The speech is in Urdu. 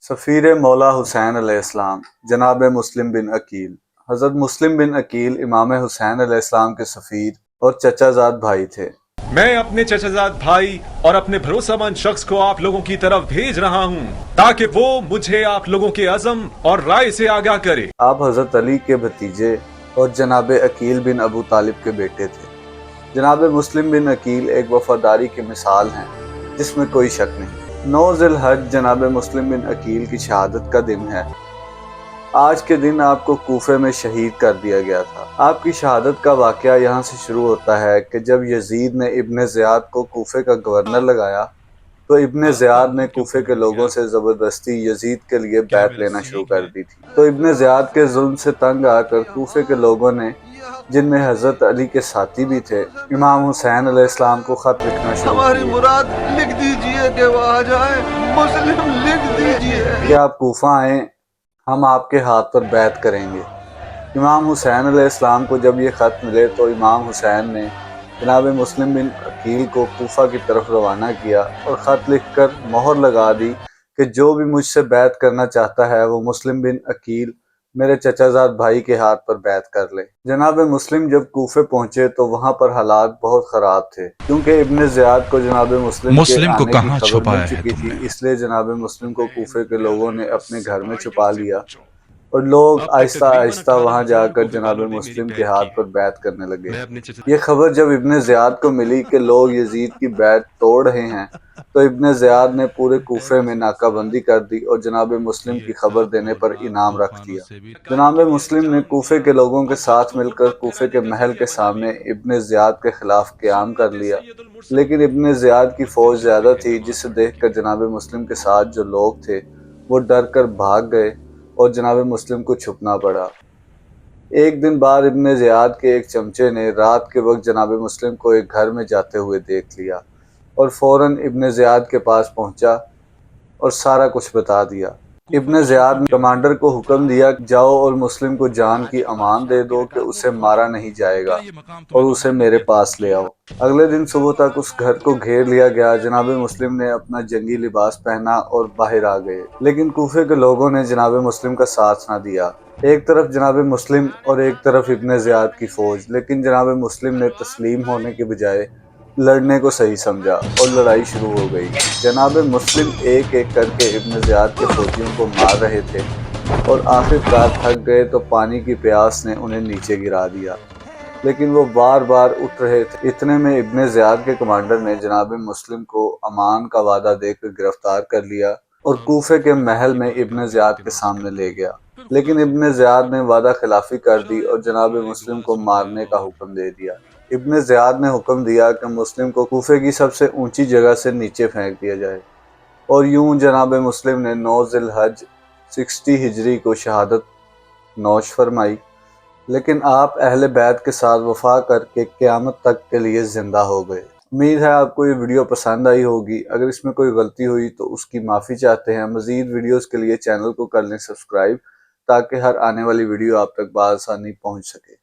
سفیر مولا حسین علیہ السلام جناب مسلم بن عقیل۔ حضرت مسلم بن عقیل امام حسین علیہ السلام کے سفیر اور چچا زاد بھائی تھے۔ میں اپنے چچا زاد بھائی اور اپنے بھروسہ مند شخص کو آپ لوگوں کی طرف بھیج رہا ہوں تاکہ وہ مجھے آپ لوگوں کے عزم اور رائے سے آگاہ کرے۔ آپ حضرت علی کے بھتیجے اور جناب عقیل بن ابو طالب کے بیٹے تھے۔ جناب مسلم بن عقیل ایک وفاداری کی مثال ہیں جس میں کوئی شک نہیں۔ 9 ذی الحج جناب مسلم بن عقیل کی شہادت کا دن ہے۔ آج کے دن آپ کو کوفے میں شہید کر دیا گیا تھا۔ آپ کی شہادت کا واقعہ یہاں سے شروع ہوتا ہے کہ جب یزید نے ابن زیاد کو کوفے کا گورنر لگایا تو ابن زیاد نے کوفے کے لوگوں سے زبردستی یزید کے لیے بیعت لینا شروع کر دی تھی۔ تو ابن زیاد کے ظلم سے تنگ آ کر کوفے کے لوگوں نے، جن میں حضرت علی کے ساتھی بھی تھے، امام حسین علیہ السلام کو خط لکھنا شروع کیا۔ ہماری مراد لکھ دیجئے کہ وہ آ جائے، مسلم لکھ دیجئے کہ آپ کوفہ آئیں، ہم آپ کے ہاتھ پر بیعت کریں گے۔ امام حسین علیہ السلام کو جب یہ خط ملے تو امام حسین نے جناب مسلم بن عقیل کو کوفہ کی طرف روانہ کیا اور خط لکھ کر مہر لگا دی کہ جو بھی مجھ سے بیعت کرنا چاہتا ہے وہ مسلم بن عقیل میرے چچا زاد بھائی کے ہاتھ پر بیعت کر لے۔ جناب مسلم جب کوفے پہنچے تو وہاں پر حالات بہت خراب تھے، کیونکہ ابن زیاد کو جناب مسلم کے آنے کی خبر مل چکی تھی، اس لیے جناب مسلم کو کوفے کے لوگوں نے اپنے گھر میں چھپا لیا اور لوگ آہستہ آہستہ وہاں جا کر جناب مسلم کے ہاتھ پر بیعت کرنے لگے۔ یہ خبر جب ابن زیاد کو ملی کہ لوگ یزید کی بیعت توڑ رہے ہیں تو ابن زیاد نے پورے کوفے میں ناکہ بندی کر دی اور جناب مسلم کی خبر دینے پر انعام رکھ دیا۔ جناب مسلم نے کوفے کے لوگوں کے ساتھ مل کر کوفے کے محل کے سامنے ابن زیاد کے خلاف قیام کر لیا، لیکن ابن زیاد کی فوج زیادہ تھی، جسے دیکھ کر جناب مسلم کے ساتھ جو لوگ تھے وہ ڈر کر بھاگ گئے اور جناب مسلم کو چھپنا پڑا۔ ایک دن بعد ابن زیاد کے ایک چمچے نے رات کے وقت جناب مسلم کو ایک گھر میں جاتے ہوئے دیکھ لیا اور فوراً ابن زیاد کے پاس پہنچا اور سارا کچھ بتا دیا۔ ابن زیاد نے کمانڈر کو حکم دیا کہ جاؤ اور مسلم کو جان کی امان دے دو کہ اسے مارا نہیں جائے گا اور اسے میرے پاس لے آؤ۔ اگلے دن صبح تک اس گھر کو گھیر لیا گیا۔ جناب مسلم نے اپنا جنگی لباس پہنا اور باہر آ گئے، لیکن کوفے کے لوگوں نے جناب مسلم کا ساتھ نہ دیا۔ ایک طرف جناب مسلم اور ایک طرف ابن زیاد کی فوج، لیکن جناب مسلم نے تسلیم ہونے کے بجائے لڑنے کو صحیح سمجھا اور لڑائی شروع ہو گئی۔ جناب مسلم ایک ایک کر کے ابن زیاد کے فوجیوں کو مار رہے تھے اور آخر کار تھک گئے تو پانی کی پیاس نے انہیں نیچے گرا دیا، لیکن وہ بار بار اٹھ رہے تھے۔ اتنے میں ابن زیاد کے کمانڈر نے جناب مسلم کو امان کا وعدہ دے کر گرفتار کر لیا اور کوفے کے محل میں ابن زیاد کے سامنے لے گیا، لیکن ابن زیاد نے وعدہ خلافی کر دی اور جناب مسلم کو مارنے کا حکم دے دیا۔ ابن زیاد نے حکم دیا کہ مسلم کو کوفے کی سب سے اونچی جگہ سے نیچے پھینک دیا جائے، اور یوں جناب مسلم نے 9 ذی الحج 60 ہجری کو شہادت نوش فرمائی، لیکن آپ اہل بیت کے ساتھ وفا کر کے قیامت تک کے لیے زندہ ہو گئے۔ امید ہے آپ کو یہ ویڈیو پسند آئی ہوگی۔ اگر اس میں کوئی غلطی ہوئی تو اس کی معافی چاہتے ہیں۔ مزید ویڈیوز کے لیے چینل کو کر لیں سبسکرائب تاکہ ہر آنے والی ویڈیو آپ تک بآسانی پہنچ سکے۔